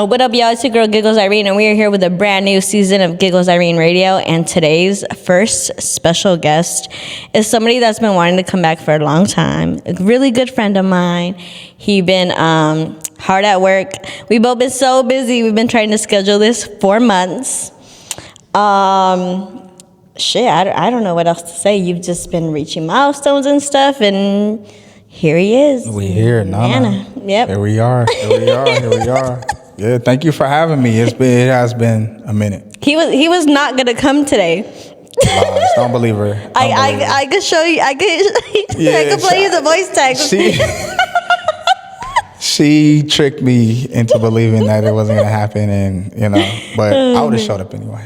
What up, y'all? It's your girl, Giggles Irene, and we are here with a brand new season of Giggles Irene Radio. And today's first special guest is somebody that's been wanting to come back for a long time. A really good friend of mine. He been hard at work. We both been so busy. We've been trying to schedule this for months. I don't know what else to say. You've just been reaching milestones and stuff, and here he is. We here, Nana. Yep. Here we are. Yeah, thank you for having me. It has been a minute. He was not gonna come today. Lies. Don't believe her. I could show you. I could play you the voice text. She tricked me into believing that it wasn't gonna happen, and but I would have showed up anyway.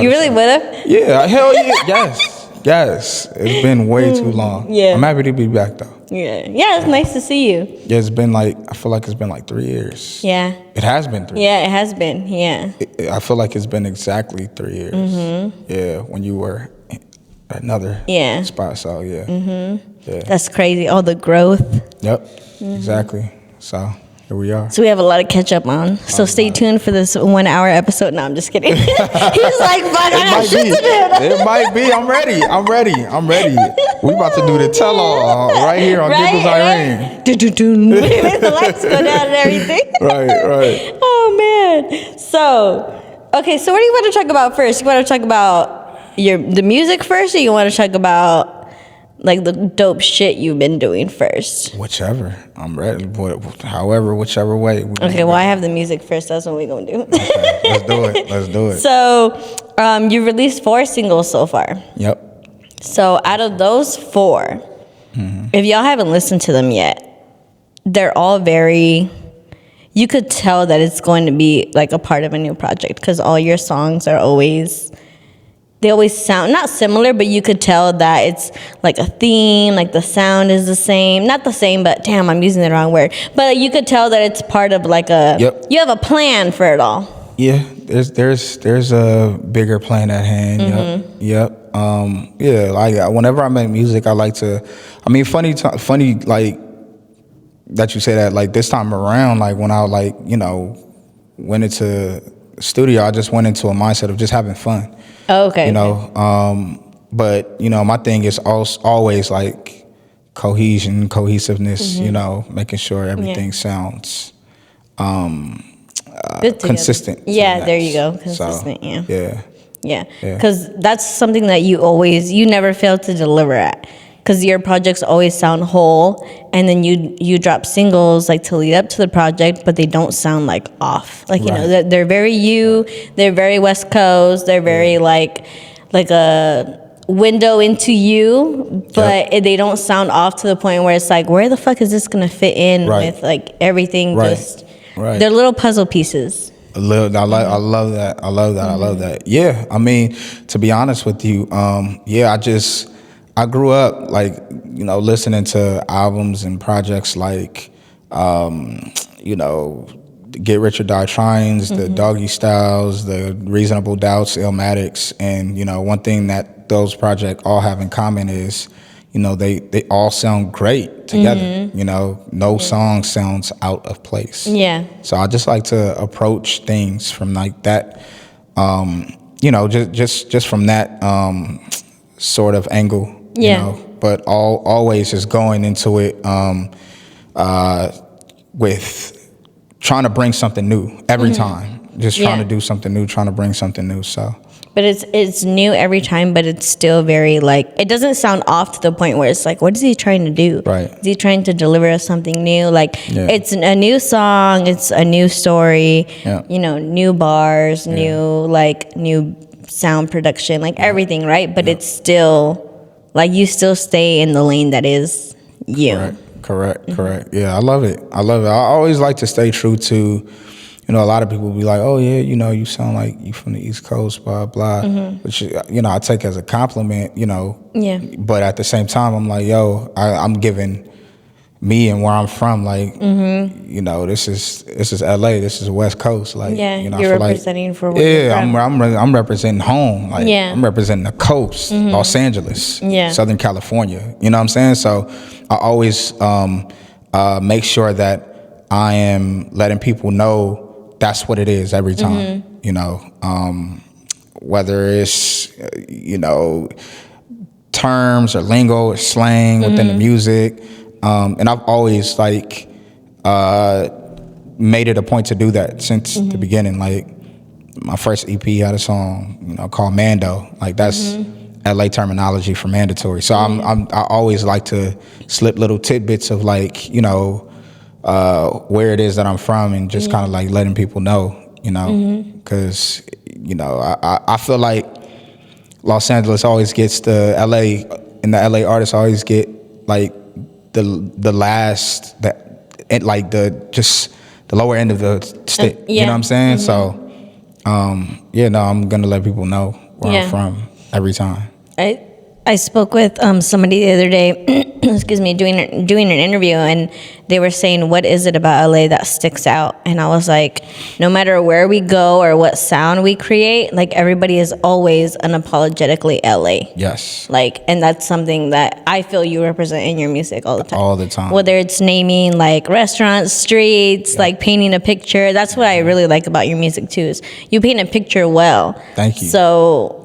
You really would have? Yeah, hell yeah, yes. It's been way too long. Yeah, I'm happy to be back though. Yeah. It's nice to see you. Yeah, I feel like it's been like 3 years. Yeah, it has been 3 years. Yeah, it has been. Yeah, I feel like it's been exactly 3 years. Mm-hmm. Yeah, when you were another spot. So yeah. Mm-hmm. Yeah, that's crazy. All the growth. Yep, exactly. So here we are. So we have a lot to catch up on. So stay tuned for this 1 hour episode. No, I'm just kidding. He's like, fuck, I got shit to do. It might be. I'm ready. We about to do the tell-all right here on Giggles Irene. The lights go down and everything. Right. Oh, man. So, okay, so what do you want to talk about first? You want to talk about the music first, or you want to talk about like the dope shit you've been doing first? Whichever. I'm ready. Whichever way. Okay, well, I have the music first. That's what we're going to do. Okay, let's do it. So, you released 4 singles so far. Yep. So, out of those 4, if y'all haven't listened to them yet, they're all very... You could tell that it's going to be like a part of a new project, because all your songs are always... They always sound not similar, but you could tell that it's like a theme, like the sound is the same. Not the same, but damn, I'm using the wrong word. But you could tell that it's part of like a, you have a plan for it all. Yeah, there's a bigger plan at hand. Mm-hmm. Yep. Like whenever I make music, I like to, funny like that you say that, like this time around, like when I went into the studio, I just went into a mindset of just having fun. Oh, okay. But my thing is always like cohesiveness, making sure everything sounds consistent. Yeah, there you go. Consistent, so, yeah. Because that's something that you never fail to deliver at. Because your projects always sound whole, and then you drop singles like to lead up to the project, but they don't sound like off. Like they're very they're very West Coast. They're very like a window into you, but they don't sound off to the point where it's like, where the fuck is this gonna fit in with like everything? Just they're little puzzle pieces. I love that. Yeah, to be honest with you, I grew up like, listening to albums and projects like, Get Rich or Die Tryings, the Doggy Styles, the Reasonable Doubts, Illmatics. And, one thing that those projects all have in common is, they all sound great together. No song sounds out of place. Yeah. So I just like to approach things from like that, just from that sort of angle. But always just going into it with trying to bring something new every time. Just trying to do something new, trying to bring something new. So, but it's new every time, but it's still very like, it doesn't sound off to the point where it's like, what is he trying to do? Right. Is he trying to deliver us something new? Like it's a new song, it's a new story, new bars, new sound production, like everything, right? But it's still like you still stay in the lane that is you. Correct. Yeah, I love it. I always like to stay true to, a lot of people be like, oh yeah, you sound like you from the East Coast, blah, blah. Which, I take as a compliment, Yeah. But at the same time, I'm like, I'm giving me and where I'm from, like, this is LA, this is West Coast, like, you're representing for where you're from. I'm representing home, like, I'm representing the coast, Los Angeles, Southern California, you know what I'm saying? So I always make sure that I am letting people know that's what it is every time. You know, whether it's terms or lingo or slang within the music, and I've always like made it a point to do that since the beginning. Like my first EP had a song called Mando. Like that's LA terminology for mandatory. So I always like to slip little tidbits of like where it is that I'm from, and just kind of like letting people know, because I feel like Los Angeles always gets the LA, and the LA artists always get like the last, like the lower end of the stick. You know what I'm saying? So I'm gonna let people know where I'm from every time. I spoke with somebody the other day, excuse me, doing an interview, and they were saying, what is it about LA that sticks out? And I was like, no matter where we go or what sound we create, like everybody is always unapologetically LA. Yes. Like, and that's something that I feel you represent in your music all the time. All the time. Whether it's naming like restaurants, streets, like painting a picture. That's what I really like about your music too, is you paint a picture well. Thank you. So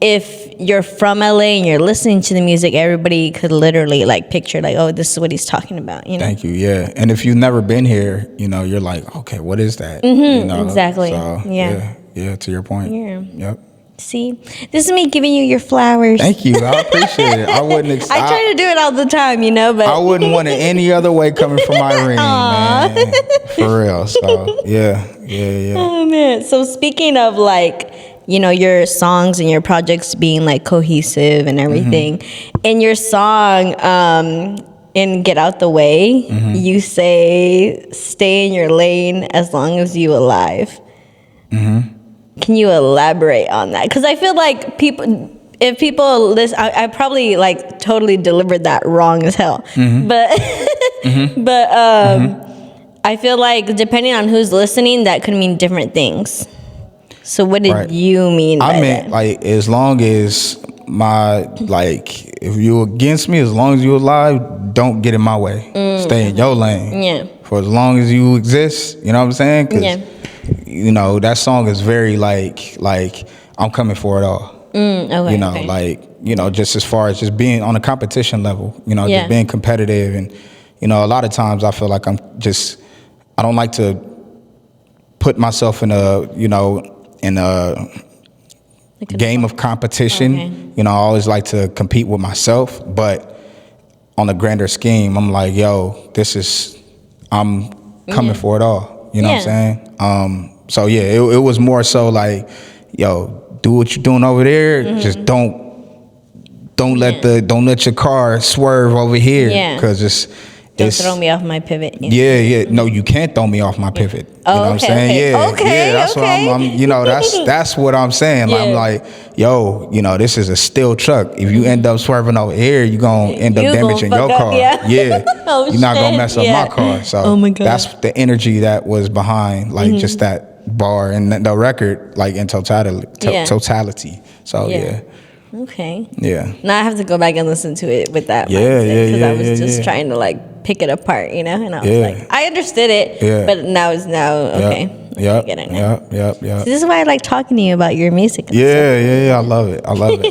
if you're from LA and you're listening to the music, everybody could literally like picture like, oh, this is what he's talking about. Thank you. Yeah. And if you've never been here, you're like, okay, what is that? Exactly. So, yeah. To your point. Yeah. Yep. See, this is me giving you your flowers. Thank you. I appreciate it. I wouldn't. I try to do it all the time, but I wouldn't want it any other way coming from Irene, man. For real. So yeah. Oh man. So speaking of like, your songs and your projects being like cohesive and everything, in your song, in Get Out the Way, you say, stay in your lane as long as you alive. Can you elaborate on that? Because I feel like if people listen, I probably like totally delivered that wrong as hell. But I feel like depending on who's listening, that could mean different things. So what did you mean by I meant that? like as long as if you against me, as long as you alive, don't get in my way. Stay in your lane. Yeah. For as long as you exist, you know what I'm saying? 'Cause, that song is very like I'm coming for it all. Okay. Just as far as just being on a competition level, just being competitive, and a lot of times I feel like I don't like to put myself in a game of competition. I always like to compete with myself, but on a grander scheme, I'm like, I'm coming for it all. You know what I'm saying? So yeah, it was more so like, do what you're doing over there. Just don't let your car swerve over here, because don't throw me off my pivot. Yeah. No, you can't throw me off my pivot. You know what I'm saying? Okay. That's what I'm that's what I'm saying. Like, I'm like, this is a steel truck. If you end up swerving over here, you're gonna end up damaging your car. You're not gonna mess up my car. So oh my God. That's the energy that was behind like just that bar and the record, like in totality. So yeah. Okay. Yeah. Now I have to go back and listen to it with that mindset, because I was just trying to like pick it apart, and I was like, I understood it, but now okay. I get it now. Yep. So this is why I like talking to you about your music. Yeah. I love it.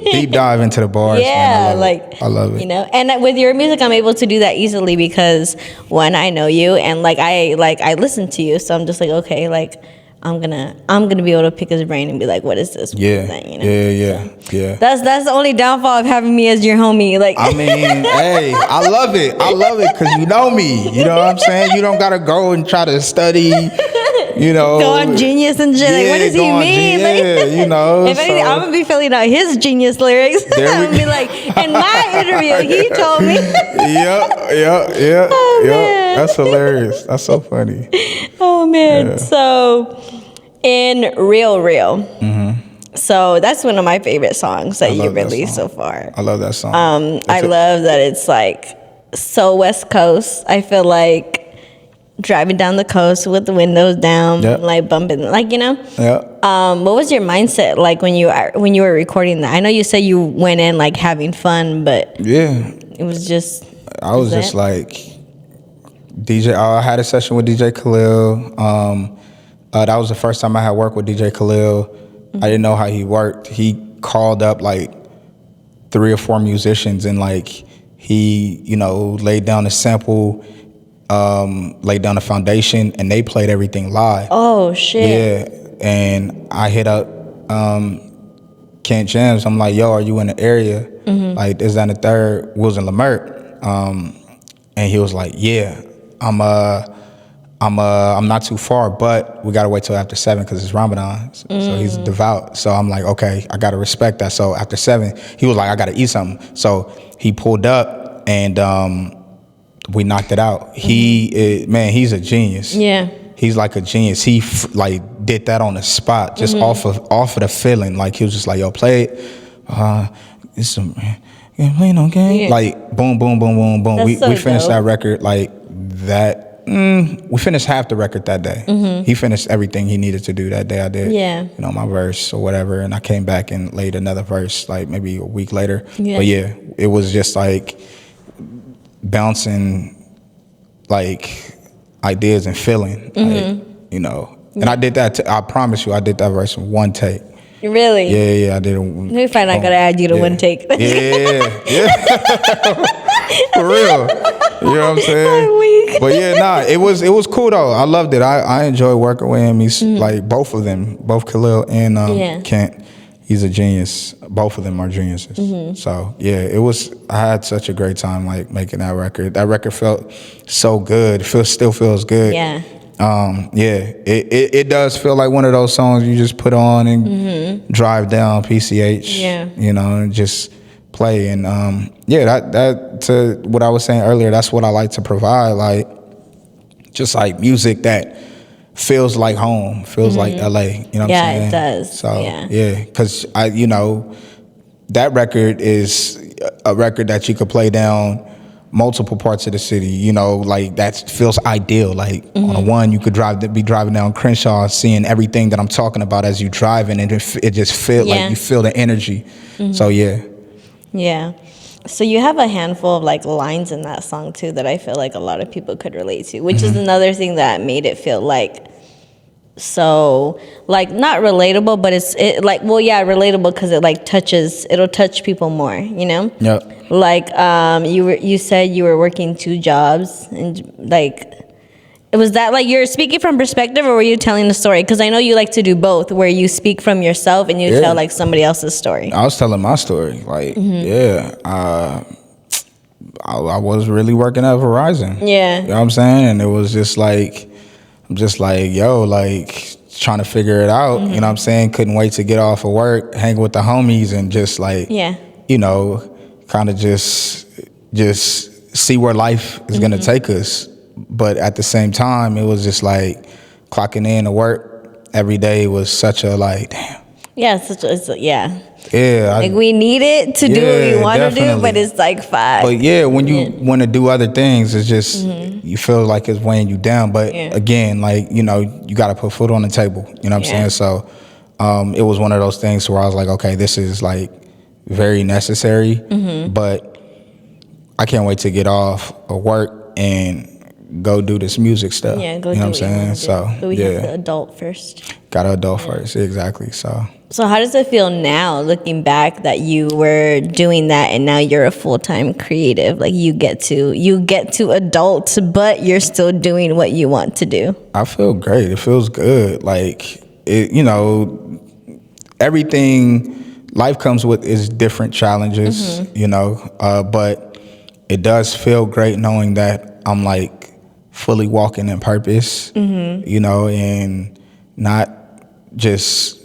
Deep dive into the bars. Yeah, man, I love it. And with your music, I'm able to do that easily because one, I know you, and I listen to you, so I'm just like, okay, like. I'm gonna be able to pick his brain and be like, what is this? What is that? Yeah. That's the only downfall of having me as your homie. Like, I mean, hey, I love it because you know me. You know what I'm saying? You don't gotta go and try to study. Go on Genius and shit. Like, what does he mean? If anything, I'm gonna be filling out his Genius lyrics. I'm gonna be like, in my interview, he told me. Yeah. Man. That's hilarious. That's so funny. Oh man. So in Real. So that's one of my favorite songs that you released so far. I love that song. I love that it's like so West Coast. I feel like driving down the coast with the windows down, like bumping, like what was your mindset like when you were recording that? I know you said you went in like having fun, but it was just. I was just like DJ. I had a session with DJ Khalil. That was the first time I had worked with DJ Khalil. I didn't know how he worked. He called up like 3 or 4 musicians and like he, laid down a sample, laid down a foundation, and they played everything live. Oh shit. Yeah, and I hit up Kent James. I'm like, yo, are you in the area? Like, this, that, and the third. We was in Lamert, and he was like, yeah, I'm not too far, but we gotta wait till after 7 because it's Ramadan. So he's devout. So I'm like, okay, I gotta respect that. So after 7, he was like, I gotta eat something. So he pulled up and we knocked it out. He's a genius. Yeah. He's like a genius. He like did that on the spot, just off of the feeling. Like he was just like, yo, play it. It's some play no game. Yeah. Like boom, boom, boom, boom, boom. That's We so finished dope. that record like that. We finished half the record that day. He finished everything he needed to do that day. I did, Yeah. my verse or whatever, and I came back and laid another verse like maybe a week later. Yeah. But yeah, it was just like bouncing like ideas and feeling, like, And I did that. I promise you, I did that verse in one take. Really? Yeah, I did it. Let me find out. I gotta add you to one take. Yeah. For real. You know what I'm saying? Weak. But yeah, it was cool though. I loved it. I enjoyed working with him. He's like both of them, both Khalil and Kent. He's a genius. Both of them are geniuses. So yeah, I had such a great time like making that record. That record felt so good. Still feels good. Yeah. It does feel like one of those songs you just put on and drive down PCH. Yeah. And just play. And that to what I was saying earlier, that's what I like to provide, like just like music that feels like home, feels like LA. You know what I'm saying? Yeah, it does. So yeah, because that record is a record that you could play down multiple parts of the city, like that feels ideal. Like on a one, you could be driving down Crenshaw, seeing everything that I'm talking about as you driving, and it just feel like you feel the energy. So yeah. So you have a handful of like lines in that song too that I feel like a lot of people could relate to, which is another thing that made it feel like so like not relatable, but relatable because it like it'll touch people more, Yep. Like you said you were working 2 jobs, and like was that like you're speaking from perspective, or were you telling the story? Because I know you like to do both, where you speak from yourself and you tell like somebody else's story. I was telling my story, like I was really working at Verizon. Yeah. You know what I'm saying? And it was just like I'm just like, yo, like trying to figure it out. You know what I'm saying? Couldn't wait to get off of work, hang with the homies, and just like, kind of just see where life is gonna take us. But at the same time, it was just like clocking in to work every day was such a like, damn. Yeah, Yeah. Like we need it to do what we want to do, but it's like 5. But yeah, when you want to do other things, it's just, you feel like it's weighing you down. But again, like, you got to put food on the table. You know what I'm saying? So it was one of those things where I was like, okay, this is like very necessary, but I can't wait to get off of work and go do this music stuff. Yeah, you know what I'm saying? So but we have to adult first. Got to adult first, exactly. So how does it feel now, looking back, that you were doing that and now you're a full-time creative? Like you get to adult, but you're still doing what you want to do. I feel great. It feels good. Like everything life comes with is different challenges, but it does feel great knowing that I'm like fully walking in purpose, and not just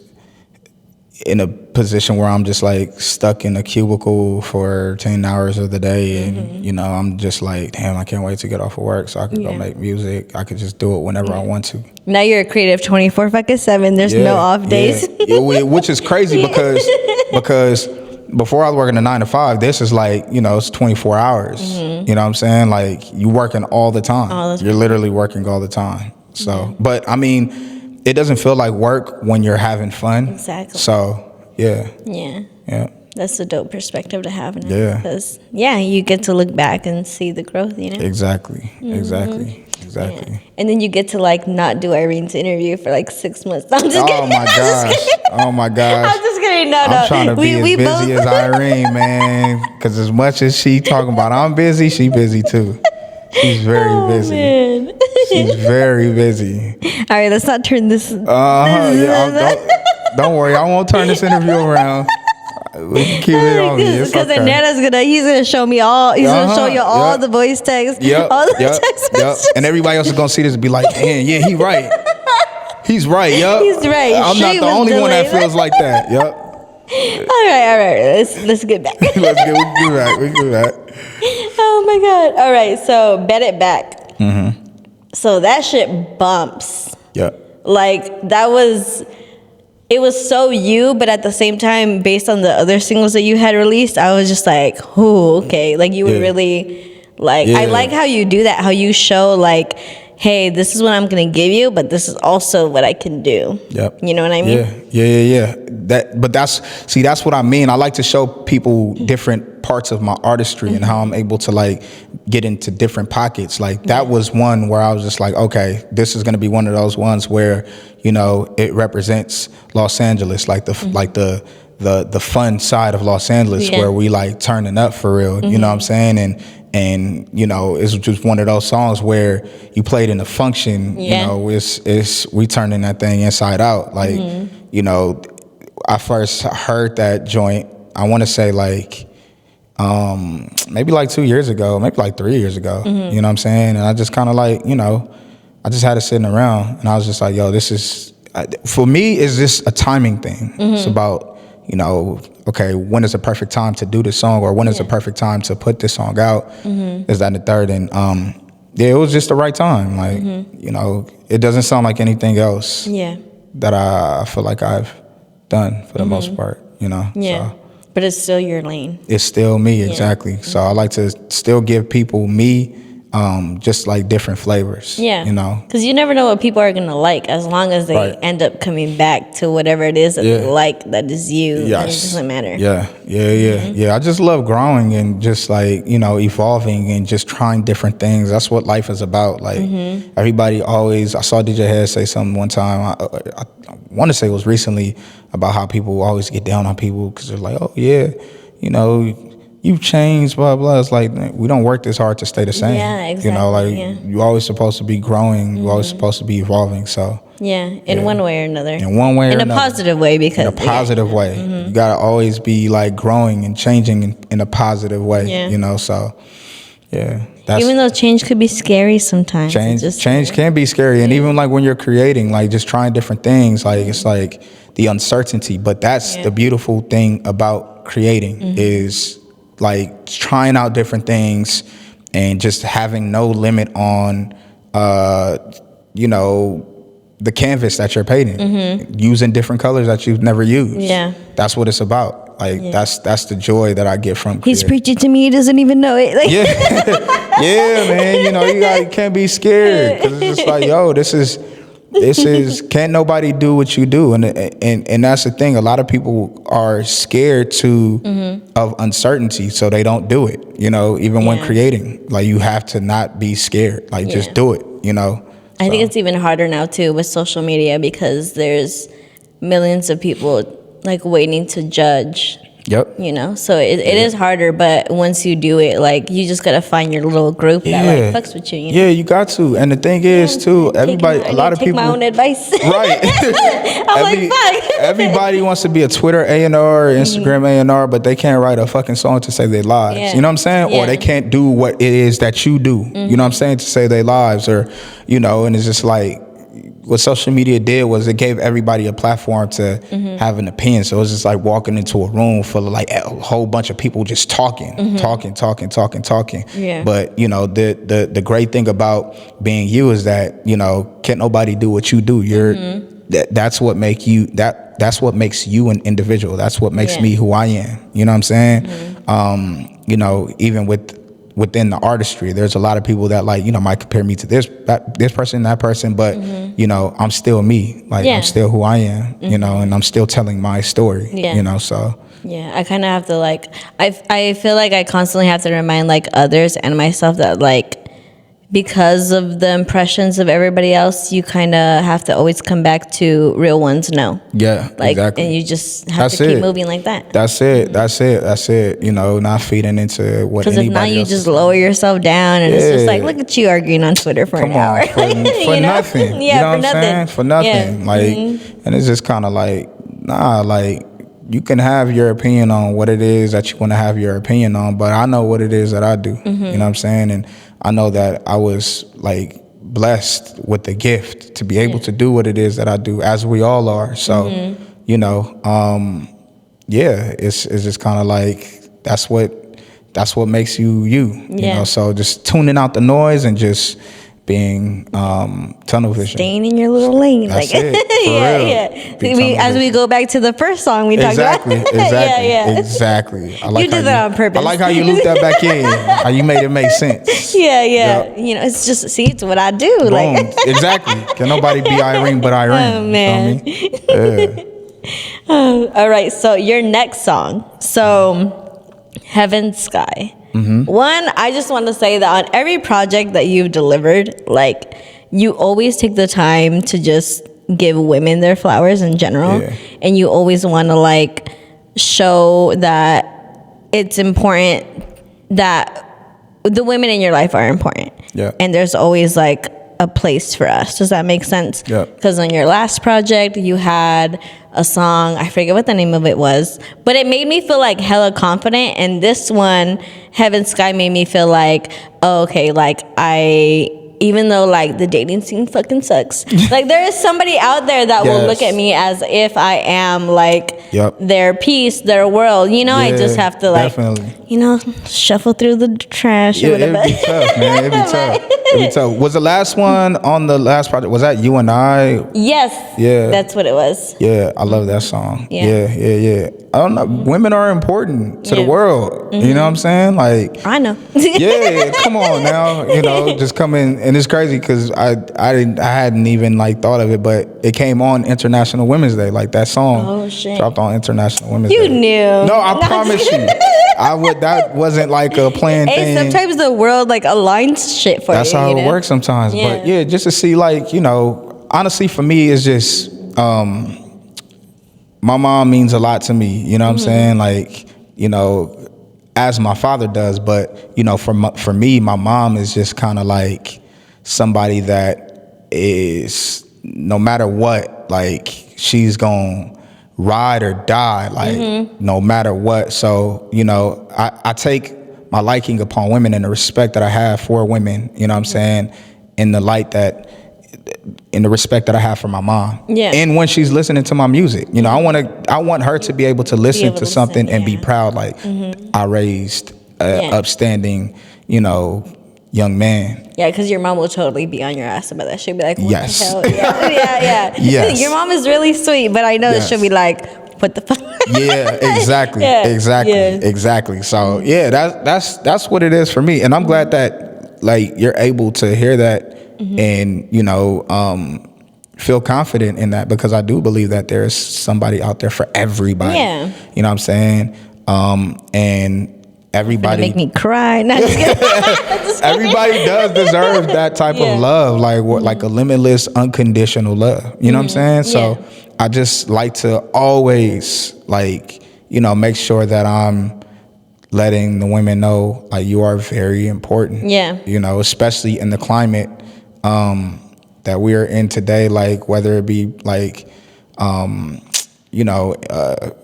in a position where I'm just like stuck in a cubicle for 10 hours of the day. And, I'm just like, damn, I can't wait to get off of work so I can go make music. I could just do it whenever I want to. Now you're a creative 24/7. There's no off days. Which is crazy because before I was working a 9 to 5, this is like, it's 24 hours. You know what I'm saying? Like you working all the time. You're literally working all the time. So, but I mean, it doesn't feel like work when you're having fun. Exactly. So, yeah. That's a dope perspective to have now. Yeah. Because, you get to look back and see the growth, Exactly. exactly. Yeah. And then you get to like not do Irene's interview for like 6 months. I'm just Oh my gosh! Oh my gosh! I'm just kidding. No, I'm trying to be as busy both. as Irene, man. Because as much as she talking about I'm busy, she busy too. She's very busy. Man. She's very busy. All right, let's not turn this. Don't worry, I won't turn this interview around. We can keep it on me. It's Because okay. then Nana's gonna show me all. He's gonna show you all the voice texts. All the text messages. And everybody else is gonna see this and be like, man, yeah, he right. He's right, yup. He's right. I'm not the only one that feels like that. Yup. All right. Let's get back. We can get back. Oh my God. All right, so Bet It Back. Mm-hmm. So that shit bumps. Yep. Like it was so you, but at the same time, based on the other singles that you had released, I was just like, "Ooh, okay." Like you would really like. I like how you do that. How you show like, "Hey, this is what I'm gonna give you, but this is also what I can do." Yep. You know what I mean? Yeah. That's what I mean. I like to show people different parts of my artistry and how I'm able to like get into different pockets. Like that was one where I was just like, okay, this is gonna be one of those ones where, you know, it represents Los Angeles, like the fun side of Los Angeles where we like turning up for real. You know what I'm saying? And you know, it's just one of those songs where you played in a function, you know, it's we turning that thing inside out. Like, you know, I first heard that joint, I wanna say like maybe like 2 years ago, maybe like 3 years ago. You know what I'm saying? And I just kind of like, you know, I just had it sitting around and I was just like, yo, this is, for me, is this a timing thing. It's about, you know, okay, when is the perfect time to do this song, or when is the perfect time to put this song out? Is that the third? And it was just the right time. Like, you know, it doesn't sound like anything else that I feel like I've done for the most part, you know? Yeah. So. But it's still your lane. It's still me, exactly. So I like to still give people me, just like different flavors. Yeah. You know? Because you never know what people are going to like, as long as they end up coming back to whatever it is that they like that is you. Yes. And it doesn't matter. Yeah. I just love growing and just like, you know, evolving and just trying different things. That's what life is about. Like everybody always, I saw DJ Head say something one time, I want to say it was recently, about how people always get down on people because they're like, oh yeah, you know, you've changed, blah, blah. It's like, we don't work this hard to stay the same. Yeah, exactly. You know, like you're always supposed to be growing. You're always supposed to be evolving. So in one way or another. In one way or another. In a positive way, because. In a positive way. You got to always be like growing and changing in a positive way, you know, so yeah. Even though change could be scary sometimes. Change can be scary. And even like when you're creating, like just trying different things, like it's like the uncertainty. But that's the beautiful thing about creating is like trying out different things and just having no limit on, you know, the canvas that you're painting, using different colors that you've never used. Yeah. That's what it's about. Like that's the joy that I get from creating. He's preaching to me. He doesn't even know it. Like yeah, man. You know, you can't be scared because it's just like, yo, this is can't nobody do what you do, and that's the thing. A lot of people are scared of uncertainty, so they don't do it. You know, even when creating, like you have to not be scared. Like just do it. You know. I think it's even harder now too with social media because there's millions of people like waiting to judge. Yep. You know, so it is harder, but once you do it, like you just gotta find your little group that like fucks with you. You know? Yeah, you got to. And the thing is too, everybody, a lot of people. Take my own advice. Right. Everybody wants to be a Twitter A&R or Instagram A&R, but they can't write a fucking song to say their lives. Yeah. You know what I'm saying? Yeah. Or they can't do what it is that you do. You know what I'm saying? To say their lives, or you know, and it's just like. What social media did was it gave everybody a platform to have an opinion. So it was just like walking into a room full of like a whole bunch of people just talking. Yeah. But you know, the great thing about being you is that, you know, can't nobody do what you do. You're that's what make you that's what makes you an individual. That's what makes me who I am. You know what I'm saying? You know, even within the artistry, there's a lot of people that like, you know, might compare me to this person, that person, but you know, I'm still me. Like I'm still who I am, you know, and I'm still telling my story. You know, so I kind of have to like I feel like I constantly have to remind like others and myself that like because of the impressions of everybody else, you kind of have to always come back to real ones. No. Yeah, Like, exactly. and you just have to keep moving like that. That's it. That's it. You know, not feeding into what Because if anybody not, you else just is lower yourself down, and it's just like, Yeah. look at you arguing on Twitter for an hour. for You know? nothing. Yeah, you know for what I'm nothing. saying? For nothing. Yeah. Like, and it's just kind of like, nah, like, you can have your opinion on what it is that you want to have your opinion on, but I know what it is that I do. You know what I'm saying? And I know that I was like blessed with the gift to be able to do what it is that I do, as we all are. So, you know, yeah, it's just kind of like that's what makes you. You know, so just tuning out the noise and just being tunnel vision. Staying in your little lane. That's like, it. For real. As we go back to the first song we talked about. Exactly. I like You did that on purpose. I like how you looped that back in. How you made it make sense. Yeah. Yep. You know, it's just, see, it's what I do. Boom. Like, Exactly. Can nobody be Irene but Irene? Oh, man. You feel me? Yeah. all right. So your next song. So Heaven Sky. One, I just want to say that on every project that you've delivered, like, you always take the time to just give women their flowers in general. Yeah. And you always want to, like, show that it's important that the women in your life are important. Yeah. And there's always, like, a place for us. Does that make sense? Yeah. Because on your last project, you had a song, I forget what the name of it was, but it made me feel like hella confident. And this one, Heaven Sky, made me feel like, oh, okay, like even though like the dating scene fucking sucks, like there is somebody out there that will look at me as if I am like their piece, their world. You know, I just have to like, you know, shuffle through the trash or whatever. It'd be tough, man. It'd be tough. Was the last one on the last project, was that You and I? Yes. Yeah. That's what it was. Yeah, I love that song. Yeah. Yeah. I don't know. Women are important to the world. You know what I'm saying? Like, I know. Yeah, come on now. You know, just come in. And it's crazy because I hadn't even like thought of it, but it came on International Women's Day. Like that song dropped on International Women's Day. You knew. No, I promise you. That wasn't like a planned thing. Sometimes the world like aligns shit for That's you. how you it know? works sometimes. Yeah. But yeah, just to see like, you know, honestly for me it's just my mom means a lot to me. You know what I'm saying? Like, you know, as my father does, but you know, for me, my mom is just kind of like somebody that is, no matter what, like she's gonna ride or die, like no matter what. So, you know, I take my liking upon women and the respect that I have for women, you know what I'm saying, in the respect that I have for my mom. Yeah. And when she's listening to my music, you know, I want her to be able to listen to something and be proud, like I raised a upstanding, you know, young man. Yeah, because your mom will totally be on your ass about that. She'll be like, what the hell? Yeah. Yes. Your mom is really sweet, but I know that she'll be like, what the fuck? Yeah, exactly. So yeah, that's what it is for me. And I'm glad that like you're able to hear that and, you know, feel confident in that, because I do believe that there's somebody out there for everybody. Yeah. You know what I'm saying? And everybody make me cry. No, just kidding. everybody does deserve that type of love, like a limitless, unconditional love. You know what I'm saying? So I just like to always, like, you know, make sure that I'm letting the women know, like, you are very important. Yeah. You know, especially in the climate that we are in today, like whether it be like, you know,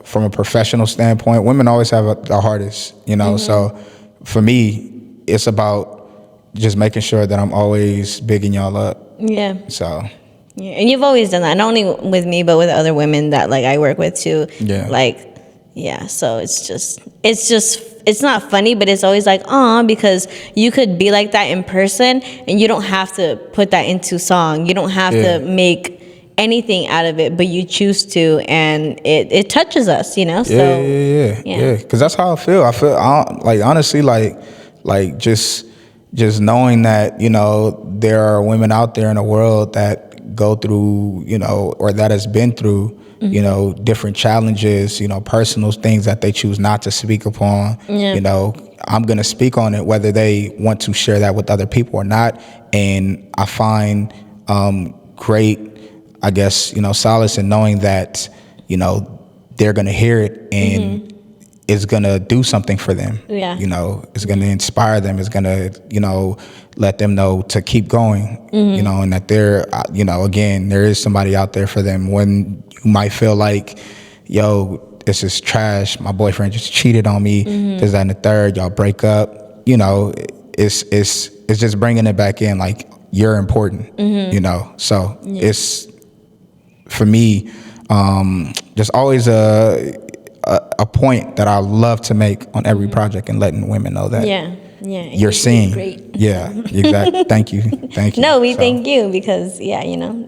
from a professional standpoint, women always have the hardest, you know. So for me, it's about just making sure that I'm always bigging y'all up. Yeah. So. Yeah, and you've always done that, not only with me, but with other women that like I work with too. Yeah. Like, yeah. So it's not funny, but it's always like, because you could be like that in person, and you don't have to put that into song. You don't have to make anything out of it, but you choose to, and it touches us, you know. So Yeah. Because that's how I feel. Like honestly, like just, just knowing that, you know, there are women out there in the world that go through, you know, or that has been through, you know, different challenges, you know, personal things that they choose not to speak upon. Yeah. You know, I'm going to speak on it, whether they want to share that with other people or not. And I find great, I guess, you know, solace in knowing that, you know, they're going to hear it and it's going to do something for them. Yeah. You know, it's going to inspire them. It's going to, you know, let them know to keep going, you know, and that they're, you know, again, there is somebody out there for them when you might feel like, yo, this is trash. My boyfriend just cheated on me. This, that, and the third. Y'all break up. You know, it's just bringing it back in. Like, you're important. You know, so it's for me, just always a point that I love to make on every project and letting women know that. Yeah. You're seeing. Great. Yeah, exactly. Thank you. No, we thank you because you know,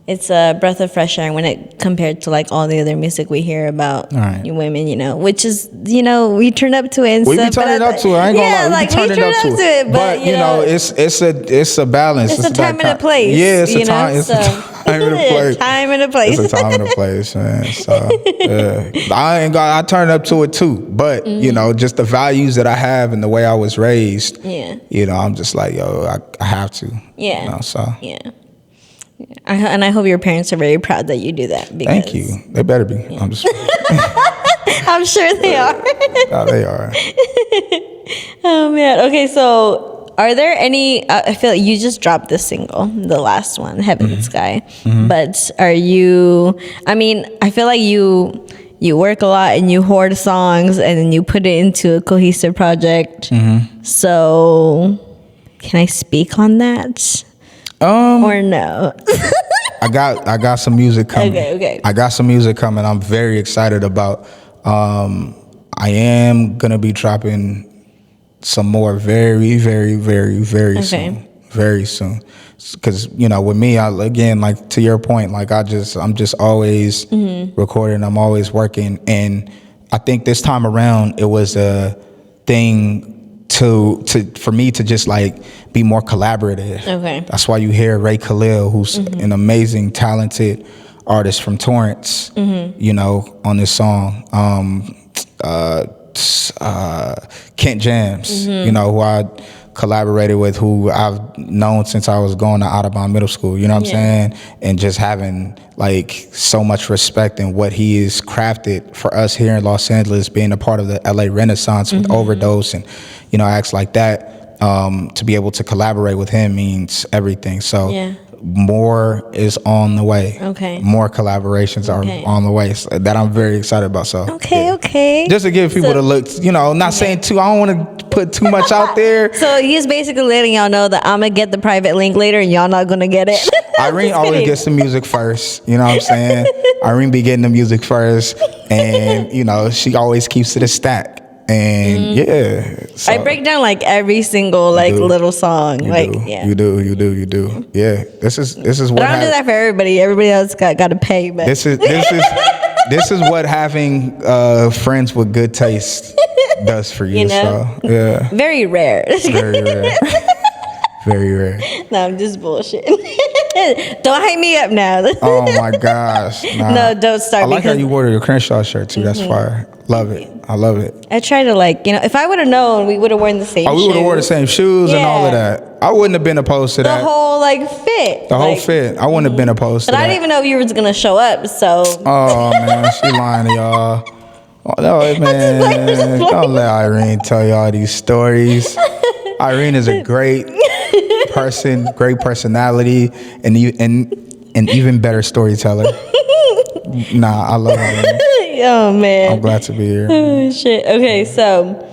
it's a breath of fresh air when it compared to like all the other music we hear about you women, you know, which is, you know, we turn up to it and we stuff. be turning up to it. I ain't gonna lie. We turning up to it. But you know, it's a balance. It's a time and a place. Yeah, it's a time. It's a time and a place. Time and a place. It's a time and a place, man. So I turn up to it too. But you know, just the values that I have and the way I was raised. Yeah. You know, I'm just like, yo, I have to. Yeah. You know, so. Yeah. And I hope your parents are very proud that you do that. Because, thank you. They better be. Yeah. I'm just. I'm sure they are. No, they are. Oh man. Okay, so are there any? I feel like you just dropped this single, the last one, "Heaven and Sky." But are you? I mean, I feel like you work a lot and you hoard songs and then you put it into a cohesive project. So, can I speak on that? Or no? I got some music coming. Okay. I got some music coming. I'm very excited about. I am gonna be dropping some more very, very, very, very soon. Very soon. Because you know, with me, again, like to your point, like I'm just always recording. I'm always working, and I think this time around it was a thing for me to just like be more collaborative. Okay. That's why you hear Ray Khalil, who's an amazing, talented artist from Torrance, you know, on this song. Kent Jams, you know, who I collaborated with, who I've known since I was going to Audubon Middle School, you know what I'm saying? And just having like so much respect in what he has crafted for us here in Los Angeles, being a part of the LA Renaissance with Overdose and, you know, acts like that. To be able to collaborate with him means everything. So more is on the way. Okay. More collaborations are on the way that I'm very excited about. So okay. Just to give people the look, you know, not saying too, I don't want to put too much out there. So he's basically letting y'all know that I'm gonna get the private link later and y'all not gonna get it. Irene always gets the music first, you know what I'm saying? Irene be getting the music first, and you know, she always keeps it a stack. And so I break down like every single like little song. You do. Yeah. This is what but I don't do that for everybody. Everybody else got to pay. But this is what having friends with good taste does for you. So yeah. Very rare. Very rare. Very rare. No, I'm just bullshit. Don't hype me up now. Oh my gosh. Nah. No, don't start. I like how you wore your Crenshaw shirt too. That's fire. Love it. I love it. I try to if I would have known, we would have worn the same shoes. We would have worn the same shoes and all of that. I wouldn't have been opposed to that. The whole fit. The whole fit. I wouldn't have been opposed to that. But I didn't even know if you were going to show up, so. Oh man, she lying to y'all. Oh, no, man, don't let Irene tell y'all these stories. Irene is a great person, great personality, and an even better storyteller. Nah, I love Irene. Oh man, I'm glad to be here. Oh shit. Okay, so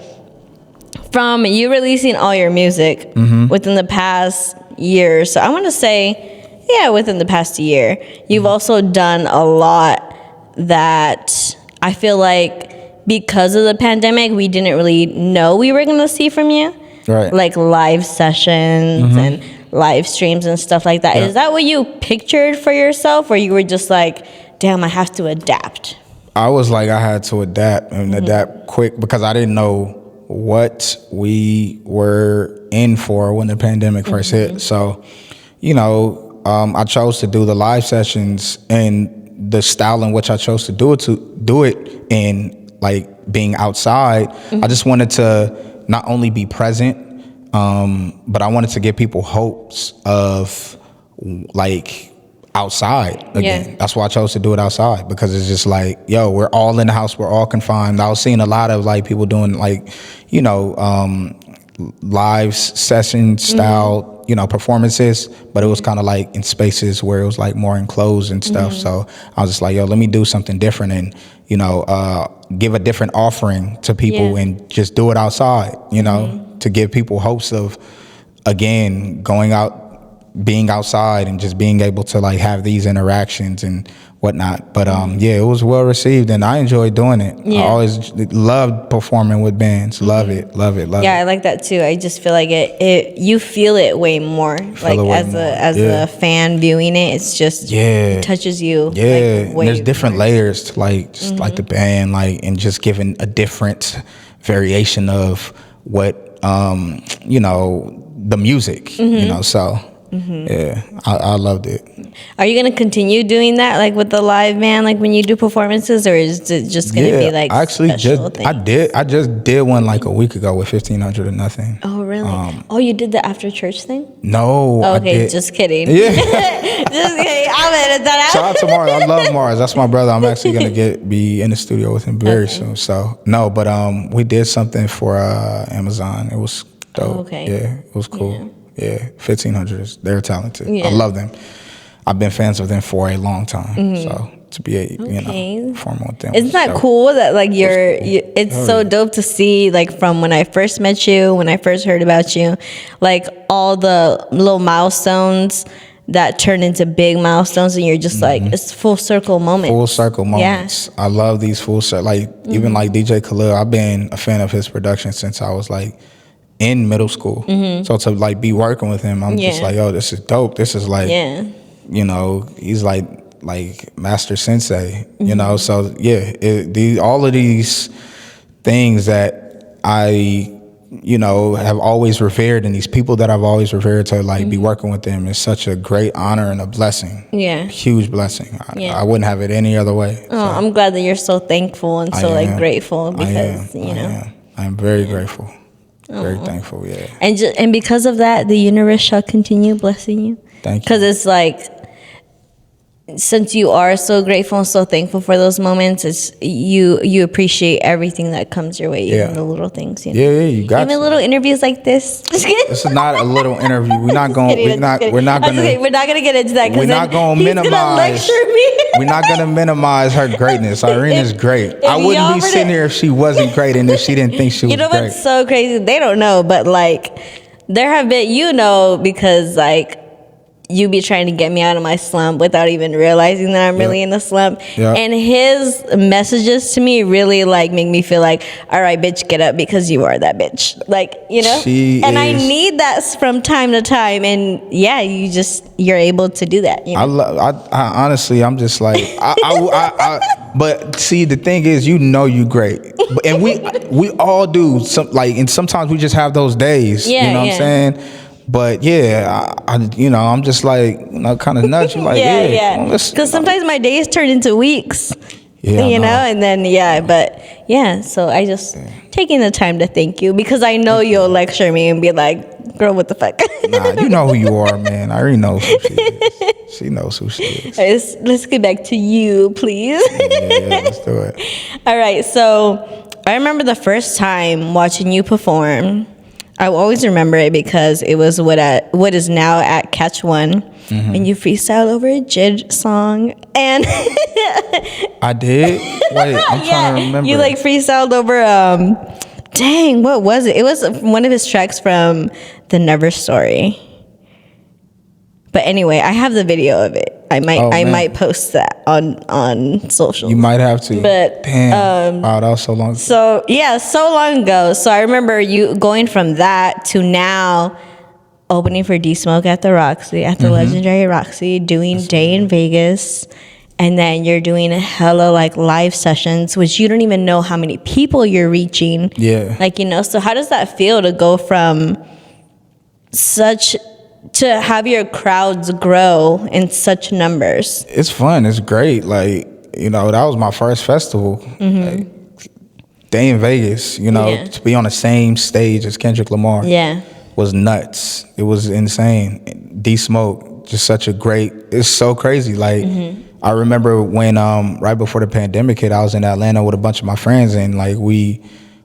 from you releasing all your music within the past year, so I want to say, within the past year, you've also done a lot that I feel like because of the pandemic, we didn't really know we were going to see from you. Right. Like live sessions and live streams and stuff like that. Yeah. Is that what you pictured for yourself, or you were just like, damn, I have to adapt? I was like, I had to adapt and adapt quick because I didn't know what we were in for when the pandemic first hit. So, I chose to do the live sessions and the style in which I chose to do it in, like being outside. I just wanted to not only be present, but I wanted to give people hopes of like outside again. Yeah. That's why I chose to do it outside, because it's just like, yo, we're all in the house, we're all confined. I was seeing a lot of like people doing like, live session style, performances, but it was kind of like in spaces where it was like more enclosed and stuff. So I was just like, yo, let me do something different and, give a different offering to people and just do it outside, to give people hopes of, again, going out, being outside and just being able to like have these interactions and whatnot. But it was well received and I enjoyed doing it. I always loved performing with bands. Love it. Yeah, I like that too. I just feel like it you feel it way more. Like as a fan viewing it, it's just it touches you. Yeah. Like, way there's different more. layers to like just like the band, like, and just giving a different variation of what the music, so yeah, I loved it. Are you gonna continue doing that, like with the live band, like when you do performances, or is it just gonna be like I actually special things? I just did one like a week ago with 1,500 or nothing. Oh really? You did the after church thing? No. Okay, just kidding. Yeah. Just kidding. I'm edit that out. Shout out to Mars. I love Mars. That's my brother. I'm actually gonna be in the studio with him very soon. So no, but we did something for Amazon. It was dope. Okay. Yeah, it was cool. Yeah, 1,500. They're talented. Yeah. I love them. I've been fans of them for a long time. So to be performing with them. Isn't that dope. cool that like it's so dope to see, like from when I first met you, when I first heard about you, like all the little milestones that turn into big milestones, and you're just like, it's full circle moments. Full circle moments. I love these full circle. Like even like DJ Khalil, I've been a fan of his production since I was like in middle school. So to like be working with him, I'm just like, yo, this is dope. This is like, he's like master sensei, so all of these things that I have always revered, and these people that I've always revered, to like be working with them is such a great honor and a blessing. Huge blessing. I wouldn't have it any other way. Oh, I'm glad that you're so thankful and so like grateful, because I'm very grateful. Very thankful, yeah. And because of that, the universe shall continue blessing you. Thank you. Because it's like, since you are so grateful and so thankful for those moments, it's you appreciate everything that comes your way, even the little things. Yeah, you got even little interviews like this. This is not a little interview. We're not going. We're not gonna get into that. We're not going to minimize. Gonna lecture me. We're not going to minimize her greatness. Irene is great. I wouldn't be sitting here if she wasn't great and if she didn't think she was great. You know what's so crazy? They don't know, but like, there have been, because like, you be trying to get me out of my slump without even realizing that I'm really in the slump. And his messages to me really like make me feel like, all right, bitch, get up, because you are that bitch. Like, I need that from time to time. And you're able to do that. I honestly, I'm just like, but see, the thing is, you great. And we all do and sometimes we just have those days, what I'm saying? But I'm just like, kind of nudge you like, because sometimes my days turn into weeks, and then so I just taking the time to thank you, because I know you'll lecture me and be like, girl, what the fuck? Nah, you know who you are, man. I already know who she is. She knows who she is. Let's get back to you, please. Yeah, let's do it. All right, so I remember the first time watching you perform. I will always remember it because it was what is now at Catch One, and you freestyled over a Jid song, and I did. Wait, I'm trying to remember. You like freestyled over dang, what was it? It was one of his tracks from The Never Story. But anyway, I have the video of it. I might post that on social. You might have to. But damn, wow, that was so long ago. So yeah, so long ago. So I remember you going from that to now opening for D Smoke at the Roxy, at the legendary Roxy, doing Day in Vegas, and then you're doing hella like live sessions, which you don't even know how many people you're reaching. Yeah. Like, so how does that feel to go from to have your crowds grow in such numbers? It's fun. It's great. Like, that was my first festival. Like, day in Vegas, to be on the same stage as Kendrick Lamar. Yeah. Was nuts. It was insane. D-Smoke, just such a great, it's so crazy. Like, I remember when, right before the pandemic hit, I was in Atlanta with a bunch of my friends, and like we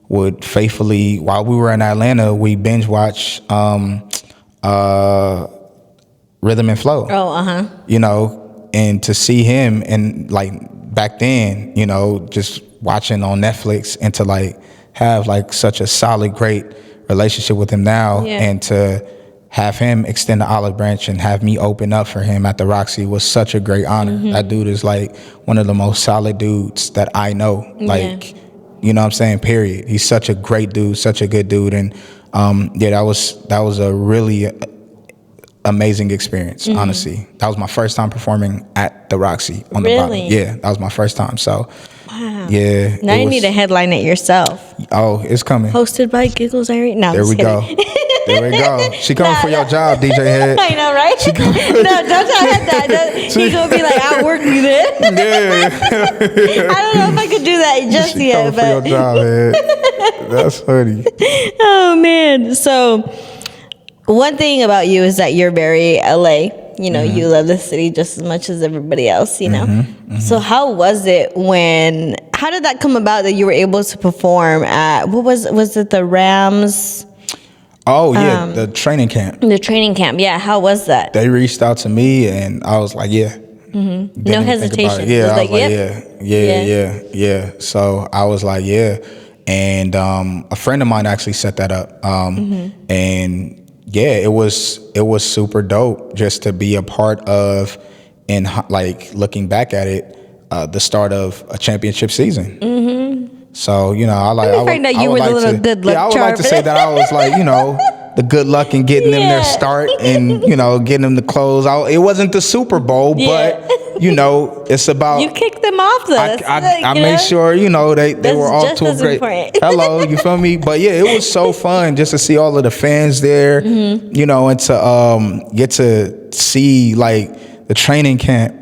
would faithfully, while we were in Atlanta, we binge watch Rhythm and Flow. Oh, and to see him, and like back then, just watching on Netflix, and to like have like such a solid, great relationship with him now, and to have him extend the olive branch and have me open up for him at the Roxy was such a great honor. That dude is like one of the most solid dudes that I know. Like, you know what I'm saying, period. He's such a great dude, such a good dude. And that was a really amazing experience, honestly. That was my first time performing at the Roxy on the bottom. Yeah, that was my first time. So wow. Yeah. Now you need to headline it yourself. Oh, it's coming. Hosted by Giggles, Irene. No, there we go. There we go. She coming for your job, DJ Head. I know, right? She no, don't tell her that. He's gonna be like, I'll work you there. Yeah. I don't know if I could do that just she yet. Coming for your job, Head. That's funny. Oh man. So one thing about you is that you're very LA. You love the city just as much as everybody else, So how was it how did that come about that you were able to perform at, was it the Rams? Oh, yeah, the training camp. The training camp, yeah. How was that? They reached out to me, and I was like, yeah. No hesitation. Yeah, I was like, yeah. So I was like, yeah. And a friend of mine actually set that up. And yeah, it was super dope just to be a part of, and like looking back at it, the start of a championship season. So I would like to say that I was like the good luck in getting them their start, and getting them the clothes. It wasn't the Super Bowl, but it's about you kicked them off though. I made sure they were all to a great hello. You feel me? But yeah, it was so fun just to see all of the fans there, and to get to see like the training camp,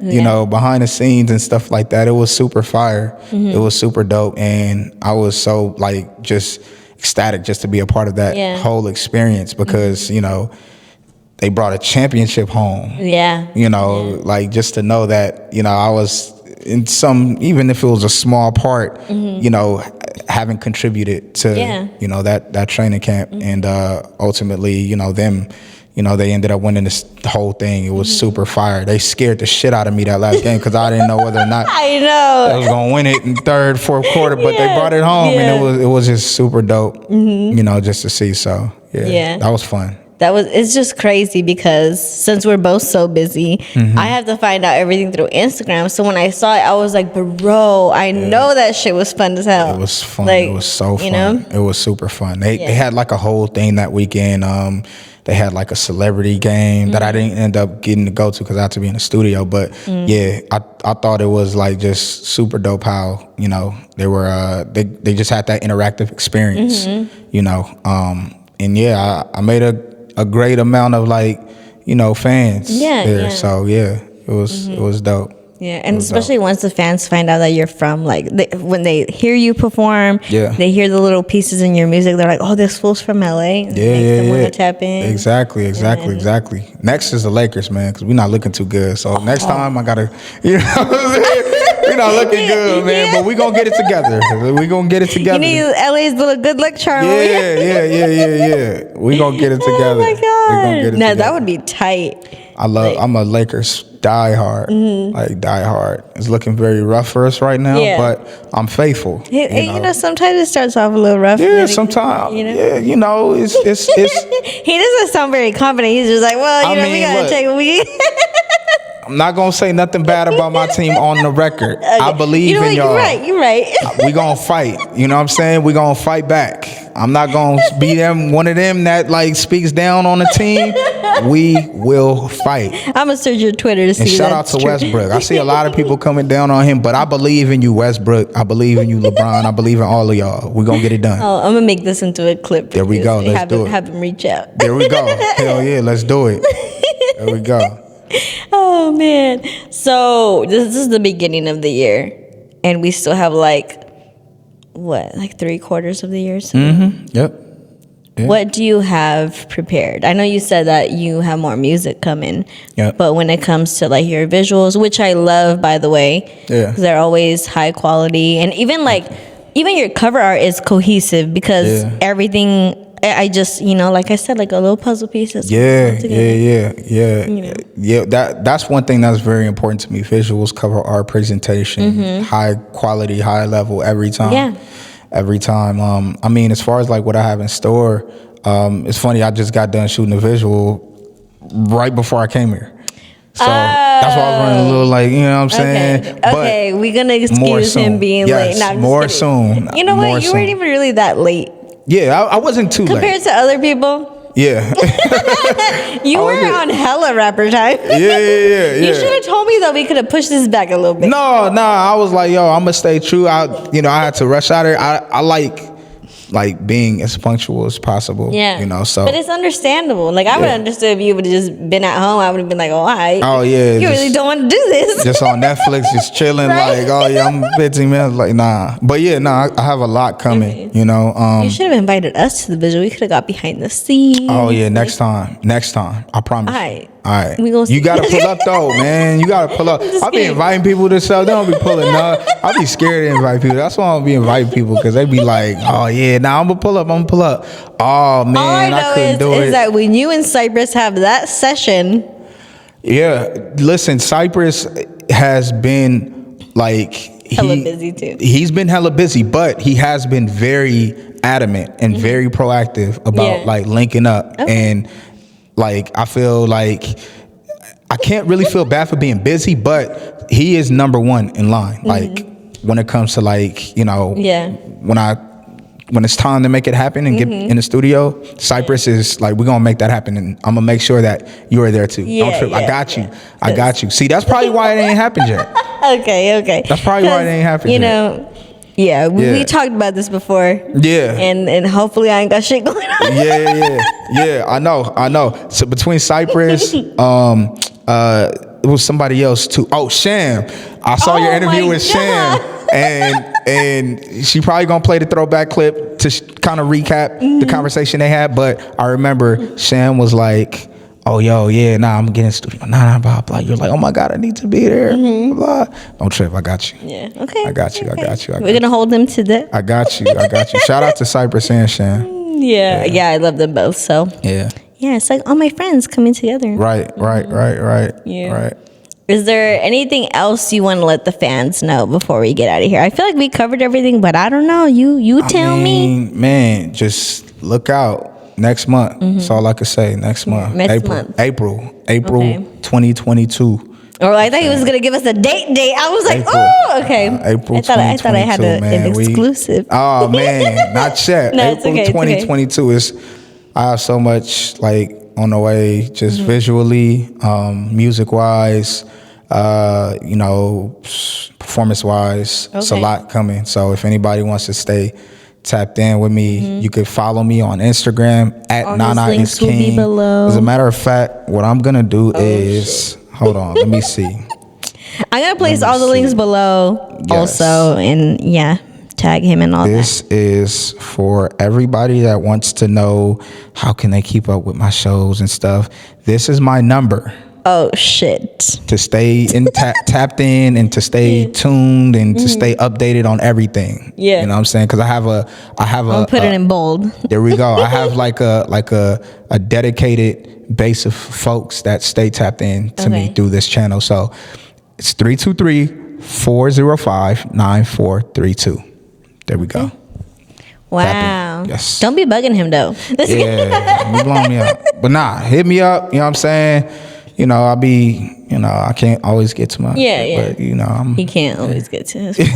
behind the scenes and stuff like that. It was super fire. It was super dope, and I was so like just ecstatic just to be a part of that whole experience, because they brought a championship home. Like just to know that I was in some, even if it was a small part, having contributed to that training camp, and ultimately them. They ended up winning this whole thing. It was super fire. They scared the shit out of me that last game, because I didn't know whether or not I was gonna win it in third, fourth quarter. But they brought it home, and it was just super dope. Just to see. So that was fun. It's just crazy, because since we're both so busy, I have to find out everything through Instagram. So when I saw it, I was like, bro, I know that shit was fun as hell. It was fun. It was so fun. It was super fun. They had like a whole thing that weekend. They had like a celebrity game that I didn't end up getting to go to because I had to be in the studio. But I thought it was like just super dope how they were they just had that interactive experience. And I made a great amount of like fans there. So it was dope. Yeah, and especially once the fans find out that you're from, like, when they hear you perform, they hear the little pieces in your music, they're like, oh, this fool's from LA. And they want to tap in. Exactly. Next is the Lakers, man, because we're not looking too good. So next time I got to, we're not looking good, man, but we're going to get it together. You need LA's little good luck charm. Yeah. We're going to get it together. Oh, my God. Now, that would be tight. I'm a Lakers diehard, like diehard. It's looking very rough for us right now, but I'm faithful. Sometimes it starts off a little rough. Yeah, sometimes. It's. He doesn't sound very confident. He's just like, well, we gotta take a week. I'm not gonna say nothing bad about my team on the record. Okay. I believe in y'all. You're right. We gonna fight. You know what I'm saying? We gonna fight back. I'm not gonna be one of them that like speaks down on the team. We will fight. I'm gonna search your Twitter to see. And shout out that's to true. Westbrook. I see a lot of people coming down on him, but I believe in you, Westbrook. I believe in you, LeBron. I believe in all of y'all. We're gonna get it done. Oh, I'm gonna make this into a clip. There we go. Let's do it. Have him reach out. There we go. Hell yeah, let's do it. There we go. Oh man. So this is the beginning of the year, and we still have like 3/4 of the year. So Yep. Yeah. what do you have prepared? I know you said that you have more music coming. Yep. But when it comes to like your visuals, which I love, by the way, Yeah. 'cause they're always high quality, and even your cover art is cohesive because Yeah. everything. I just, like I said, like a little puzzle piece. Yeah. That's one thing that's very important to me. Visuals, cover art, presentation, high quality, high level every time. Yeah. Every time. I mean, as far as like what I have in store, it's funny. I just got done shooting a visual right before I came here. So that's why I was running a little like, you know what I'm saying? Okay, we're gonna excuse him being late. No, I'm just more kidding. soon. You know More what? You soon. weren't even really that late Yeah, I wasn't too late. compared to other people. Yeah. You were on hella rapper time. Yeah. You should have told me though. We could have pushed this back a little bit. No, I was like, yo, I'm gonna stay true. I had to rush out here. I like being as punctual as possible. Yeah. So. But it's understandable. Like I would have understood if you would have just been at home. I would have been like, Oh yeah. You really don't want to do this. Just on Netflix, just chilling. Right? Like, oh yeah, I'm 15 minutes. Like, nah. But yeah, I have a lot coming. You should have invited us to the visual. We could have got behind the scenes. Oh yeah, next time. I promise. All right. We gonna You gotta pull up though, man. You gotta pull up. I be kidding. inviting people to stuff. They don't be pulling up. I be scared to invite people. That's why I don't be inviting people because they be like, oh yeah, I'm gonna pull up. Oh man, All I know couldn't do is it. that when you and Cypress have that session, Yeah, listen, Cypress has been like hella busy too. He's been hella busy, but he has been very adamant and very proactive about like linking up. And like I feel like I can't really feel bad for being busy, but he is number one in line. Like when it comes to like, when it's time to make it happen and get in the studio, Cypress is like, we're gonna make that happen, and I'm gonna make sure that you are there too. Don't trip. I got you. I got you. See, that's probably why it ain't happened yet. Okay. That's probably why it ain't happened yet. We talked about this before. Yeah. And hopefully I ain't got shit going on. Yeah. I know. So between Cypress, it was somebody else too. Oh, Sham. I saw your interview with Sham. And she probably gonna play the throwback clip to kind of recap the conversation they had. But I remember Sham was like, "Oh, I'm gonna get in the studio. Blah, blah." You're like, "Oh my God, I need to be there." Blah. Don't trip. I got you. Yeah. Okay. I got you. We're gonna hold them to that. I got you. Shout out to Cypress and Sham. Yeah. I love them both. So. Yeah. Yeah, it's like all my friends coming together. Right. Yeah. Right. Is there anything else you want to let the fans know before we get out of here? I feel like we covered everything, but I don't know. You tell me. Man, just look out. Next month. That's all I can say. Next month. April Okay. 2022. Or I thought he was going to give us a date. I was like, April. oh, okay. April I thought I had an exclusive. Oh, man. Not yet. No, it's April okay, it's 2022 is, I have so much like on the way, just visually, music-wise, performance-wise. It's a lot coming. So if anybody wants to stay tapped in with me, you could follow me on Instagram at All Nana his links is will be King. below. As a matter of fact, what I'm gonna do is hold on, let me see. I'm going to place all the links below also. And tag him and all This is for everybody that wants to know how can they keep up with my shows and stuff. This is my number. Oh, shit. To stay tapped in and to stay tuned and to stay updated on everything. Yeah. You know what I'm saying? Because I have a I'll put it in bold. There we go. I have like a dedicated base of folks that stay tapped in to me through this channel. So it's 323-405-9432. There we go. Wow. Yes. Don't be bugging him though. Yeah, you blowing me up. But hit me up. You know what I'm saying? I'll be, I can't always get to my. Yeah. But, he can't always get to his. But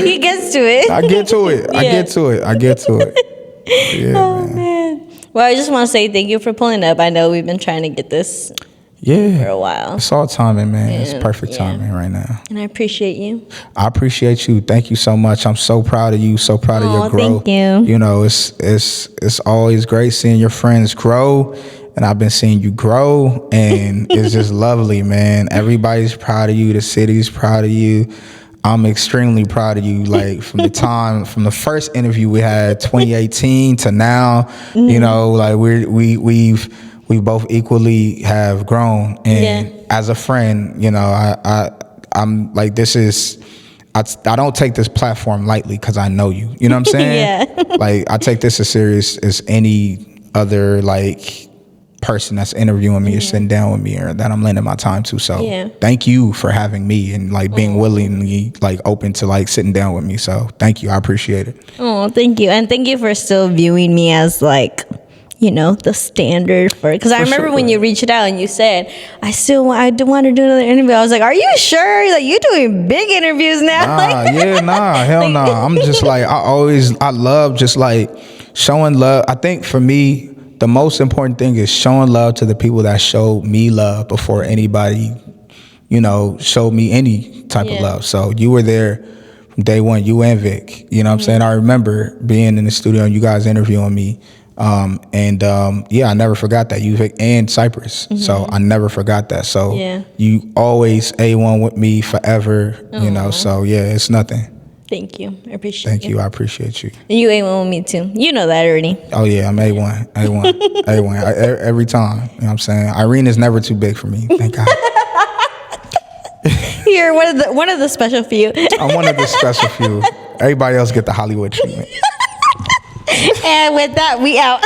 he gets to it. I get to it. Yeah, Oh, man. Well, I just want to say thank you for pulling up. I know we've been trying to get this for Yeah. a while. It's all timing, man. Yeah, It's perfect yeah. timing right now. And I appreciate you. I appreciate you. Thank you so much. I'm so proud of you. So proud of Aw, your growth. thank you. You know, it's always great seeing your friends grow, and I've been seeing you grow, and it's just lovely, man. Everybody's proud of you. The city's proud of you. I'm extremely proud of you. Like from the first interview we had, 2018 to now, you know, like we both equally have grown, and as a friend, you know, I'm like, this is, I don't take this platform lightly because I know you. You know what I'm saying? Yeah. Like I take this as serious as any other like person that's interviewing me or sitting down with me or that I'm lending my time to. So thank you for having me and like being willingly like open to like sitting down with me. So thank you. I appreciate it. Oh, thank you. And thank you for still viewing me as like, you know, the standard for, because I remember when you reached out and you said, I do want to do another interview. I was like, are you sure? Like, you're doing big interviews now. Hell no. I'm just like, I love just like showing love. I think for me, the most important thing is showing love to the people that showed me love before anybody, you know, showed me any type of love. So you were there from day one, you and Vic. You know what I'm saying? I remember being in the studio and you guys interviewing me. I never forgot that. You, Vic, and Cypress. So I never forgot that. So you always A1 with me forever, you know. So yeah, it's nothing. Thank you. I appreciate Thank you. I appreciate you. And you A1 with me too. You know that already. Oh yeah, I'm A1. Every time. You know what I'm saying? Irene is never too big for me. Thank God. You're one of the special few. I'm one of the special few. Everybody else get the Hollywood treatment. And with that, we out.